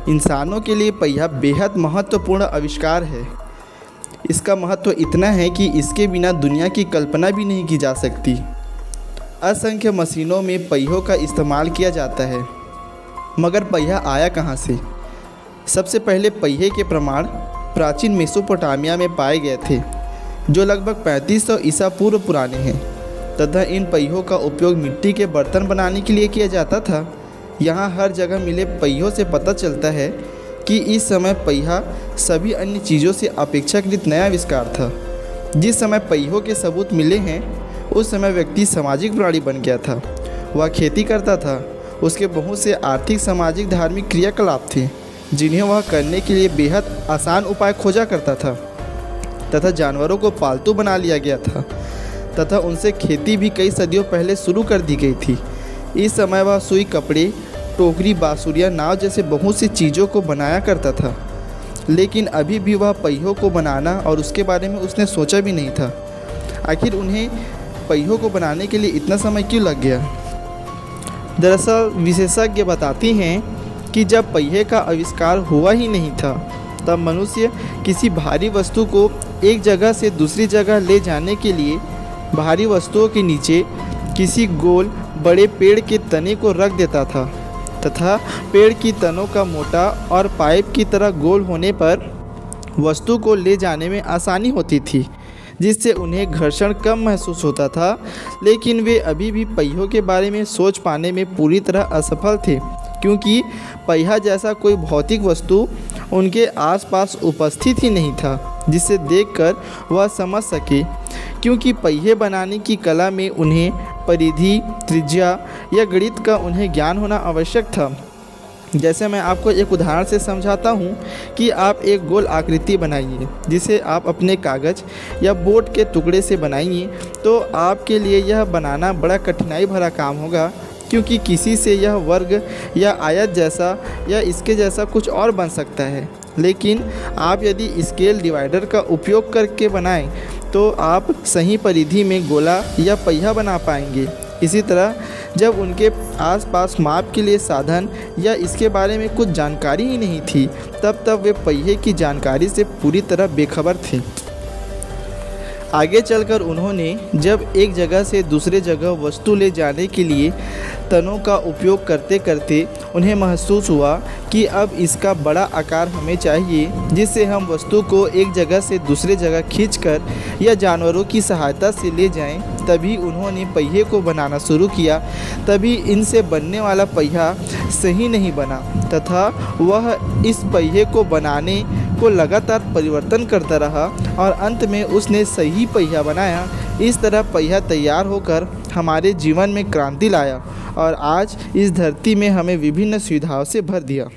इंसानों के लिए पहिया बेहद महत्वपूर्ण आविष्कार है। इसका महत्व इतना है कि इसके बिना दुनिया की कल्पना भी नहीं की जा सकती। असंख्य मशीनों में पहियों का इस्तेमाल किया जाता है, मगर पहिया आया कहाँ से? सबसे पहले पहिए के प्रमाण प्राचीन मेसोपोटामिया में पाए गए थे, जो लगभग 3500 ईसा पूर्व पुराने हैं, तथा इन पहियों का उपयोग मिट्टी के बर्तन बनाने के लिए किया जाता था। यहाँ हर जगह मिले पहियों से पता चलता है कि इस समय पहिया सभी अन्य चीज़ों से अपेक्षाकृत नया आविष्कार था। जिस समय पहियों के सबूत मिले हैं, उस समय व्यक्ति सामाजिक प्राणी बन गया था। वह खेती करता था। उसके बहुत से आर्थिक, सामाजिक, धार्मिक क्रियाकलाप थे जिन्हें वह करने के लिए बेहद आसान उपाय खोजा करता था, तथा जानवरों को पालतू बना लिया गया था, तथा उनसे खेती भी कई सदियों पहले शुरू कर दी गई थी। इस समय वह सुई, कपड़े, टोकरी, बाँसुरियाँ, नाव जैसे बहुत सी चीज़ों को बनाया करता था, लेकिन अभी भी वह पहियों को बनाना और उसके बारे में उसने सोचा भी नहीं था। आखिर उन्हें पहियों को बनाने के लिए इतना समय क्यों लग गया? दरअसल विशेषज्ञ बताते हैं कि जब पहिए का आविष्कार हुआ ही नहीं था, तब मनुष्य किसी भारी वस्तु को एक जगह से दूसरी जगह ले जाने के लिए भारी वस्तुओं के नीचे किसी गोल बड़े पेड़ के तने को रख देता था, तथा पेड़ की तनों का मोटा और पाइप की तरह गोल होने पर वस्तु को ले जाने में आसानी होती थी, जिससे उन्हें घर्षण कम महसूस होता था। लेकिन वे अभी भी पहियों के बारे में सोच पाने में पूरी तरह असफल थे, क्योंकि पहिया जैसा कोई भौतिक वस्तु उनके आसपास उपस्थित ही नहीं था जिसे देखकर वह समझ सके। क्योंकि पहिए बनाने की कला में उन्हें परिधि, त्रिज्या या गणित का उन्हें ज्ञान होना आवश्यक था। जैसे मैं आपको एक उदाहरण से समझाता हूँ कि आप एक गोल आकृति बनाइए जिसे आप अपने कागज़ या बोर्ड के टुकड़े से बनाइए, तो आपके लिए यह बनाना बड़ा कठिनाई भरा काम होगा, क्योंकि किसी से यह वर्ग या आयत जैसा या इसके जैसा कुछ और बन सकता है। लेकिन आप यदि स्केल डिवाइडर का उपयोग करके बनाएं, तो आप सही परिधि में गोला या पहिया बना पाएंगे। इसी तरह जब उनके आसपास माप के लिए साधन या इसके बारे में कुछ जानकारी ही नहीं थी, तब वे पहिए की जानकारी से पूरी तरह बेखबर थे। आगे चलकर उन्होंने जब एक जगह से दूसरे जगह वस्तु ले जाने के लिए तनों का उपयोग करते करते उन्हें महसूस हुआ कि अब इसका बड़ा आकार हमें चाहिए, जिससे हम वस्तु को एक जगह से दूसरे जगह खींचकर या जानवरों की सहायता से ले जाएं। तभी उन्होंने पहिए को बनाना शुरू किया। तभी इनसे बनने वाला पहिया सही नहीं बना, तथा वह इस पहिए को बनाने को लगातार परिवर्तन करता रहा और अंत में उसने सही पहिया बनाया। इस तरह पहिया तैयार होकर हमारे जीवन में क्रांति लाया और आज इस धरती में हमें विभिन्न सुविधाओं से भर दिया।